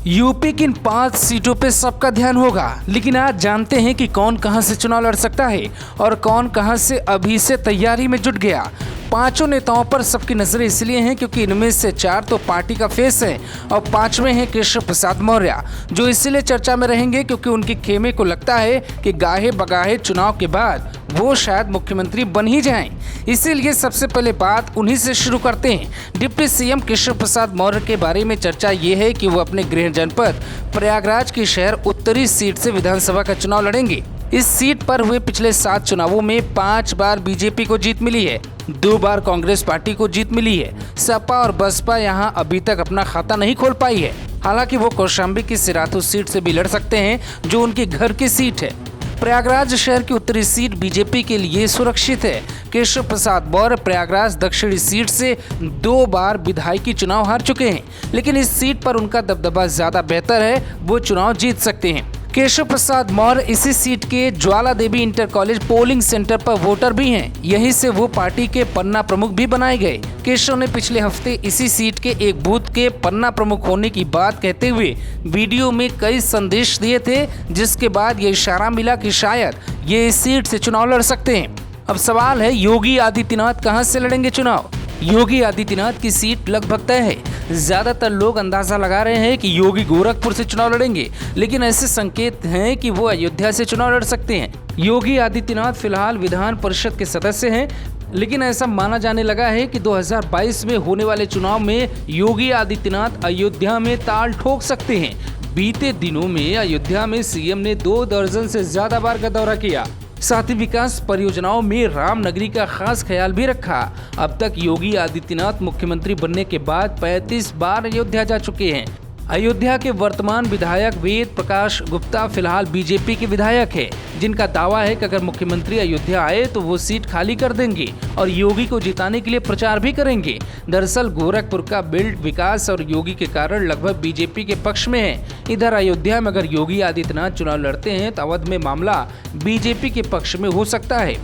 UP की इन 5 सीटों पे सबका ध्यान होगा, लेकिन आज जानते हैं कि कौन कहां से चुनाव लड़ सकता है और कौन कहां से अभी से तैयारी में जुट गया। पांचों नेताओं पर सबकी नजरें इसलिए हैं क्योंकि इनमें से 4 तो पार्टी का फेस है और 5वें हैं केशव प्रसाद मौर्य, जो इसलिए चर्चा में रहेंगे क्योंकि उनके खेमे को लगता है कि गाहे बगाहे चुनाव के बाद वो शायद मुख्यमंत्री बन ही जाएं। इसीलिए सबसे पहले बात उन्हीं से शुरू करते हैं। डिप्टी सीएम केशव प्रसाद मौर्य के बारे में चर्चा ये है कि वो अपने गृह जनपद प्रयागराज की शहर उत्तरी सीट से विधानसभा का चुनाव लड़ेंगे। इस सीट पर हुए पिछले 7 चुनावों में 5 बार बीजेपी को जीत मिली है, 2 बार कांग्रेस पार्टी को जीत मिली है। सपा और बसपा यहां अभी तक अपना खाता नहीं खोल पाई है। हालांकि वो कौशाम्बी की सिराथू सीट से भी लड़ सकते हैं, जो उनके घर की सीट है। प्रयागराज शहर की उत्तरी सीट बीजेपी के लिए सुरक्षित है। केशव प्रसाद मौर्य प्रयागराज दक्षिणी सीट से 2 बार विधायकी चुनाव हार चुके हैं, लेकिन इस सीट पर उनका दबदबा ज्यादा बेहतर है, वो चुनाव जीत सकते हैं। केशव प्रसाद मौर्य इसी सीट के Jwala Devi inter college polling centre पर वोटर भी हैं। यहीं से वो पार्टी के पन्ना प्रमुख भी बनाए गए। केशव ने पिछले हफ्ते इसी सीट के एक बूथ के पन्ना प्रमुख होने की बात कहते हुए वीडियो में कई संदेश दिए थे, जिसके बाद ये इशारा मिला कि शायद ये इस सीट से चुनाव लड़ सकते हैं। अब सवाल है, योगी आदित्यनाथ कहां से लड़ेंगे चुनाव? योगी आदित्यनाथ की सीट लगभग तय है। ज्यादातर लोग अंदाजा लगा रहे हैं कि योगी गोरखपुर से चुनाव लड़ेंगे, लेकिन ऐसे संकेत हैं कि वो अयोध्या से चुनाव लड़ सकते हैं। योगी आदित्यनाथ फिलहाल विधान परिषद के सदस्य हैं, लेकिन ऐसा माना जाने लगा है कि 2022 में होने वाले चुनाव में योगी आदित्यनाथ अयोध्या में ताल ठोक सकते हैं। बीते दिनों में अयोध्या में सीएम ने 2 दर्जन से ज्यादा बार का दौरा किया, साथ ही विकास परियोजनाओं में रामनगरी का खास ख्याल भी रखा। अब तक योगी आदित्यनाथ मुख्यमंत्री बनने के बाद 35 बार अयोध्या जा चुके हैं। अयोध्या के वर्तमान विधायक वेद प्रकाश गुप्ता फिलहाल बीजेपी के विधायक है, जिनका दावा है कि अगर मुख्यमंत्री अयोध्या आए तो वो सीट खाली कर देंगे और योगी को जिताने के लिए प्रचार भी करेंगे। दरअसल गोरखपुर का बेल्ट विकास और योगी के कारण लगभग बीजेपी के पक्ष में है। इधर अयोध्या में अगर योगी आदित्यनाथ चुनाव लड़ते हैं तो अवध में मामला बीजेपी के पक्ष में हो सकता है।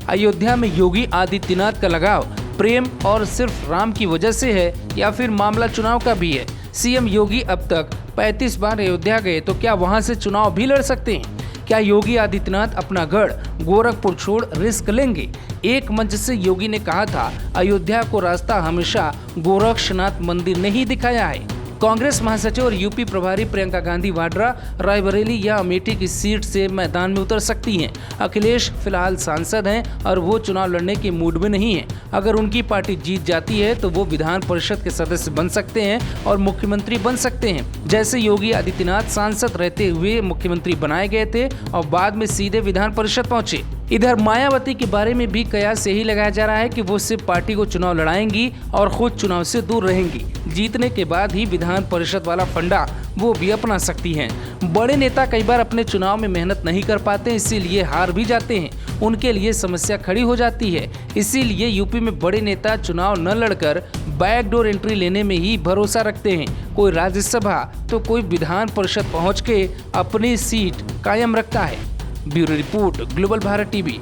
अयोध्या में योगी आदित्यनाथ का लगाव प्रेम और सिर्फ राम की वजह से है या फिर मामला चुनाव का भी है? सीएम योगी अब तक 35 बार अयोध्या गए, तो क्या वहां से चुनाव भी लड़ सकते हैं? क्या योगी आदित्यनाथ अपना गढ़ गोरखपुर छोड़ रिस्क लेंगे? एक मंच से योगी ने कहा था, अयोध्या को रास्ता हमेशा गोरक्षनाथ मंदिर ने ही दिखाया है। कांग्रेस महासचिव और यूपी प्रभारी प्रियंका गांधी वाड्रा रायबरेली या अमेठी की सीट से मैदान में उतर सकती हैं। अखिलेश फिलहाल सांसद हैं और वो चुनाव लड़ने के मूड में नहीं है। अगर उनकी पार्टी जीत जाती है तो वो विधान परिषद के सदस्य बन सकते हैं और मुख्यमंत्री बन सकते हैं, जैसे योगी आदित्यनाथ सांसद रहते हुए मुख्यमंत्री बनाए गए थे और बाद में सीधे विधान परिषद पहुंचे। इधर मायावती के बारे में भी कयास यही लगाया जा रहा है कि वो सिर्फ पार्टी को चुनाव लड़ाएंगी और खुद चुनाव से दूर रहेंगी। जीतने के बाद ही विधान परिषद वाला फंडा वो भी अपना सकती हैं। बड़े नेता कई बार अपने चुनाव में मेहनत नहीं कर पाते, इसीलिए हार भी जाते हैं। उनके लिए समस्या खड़ी हो जाती है। इसीलिए यूपी में बड़े नेता चुनाव न लड़कर बैकडोर एंट्री लेने में ही भरोसा रखते हैं। कोई राज्यसभा तो कोई विधान परिषद पहुँच के अपनी सीट कायम रखता है। Bureau report, global Bharat TV.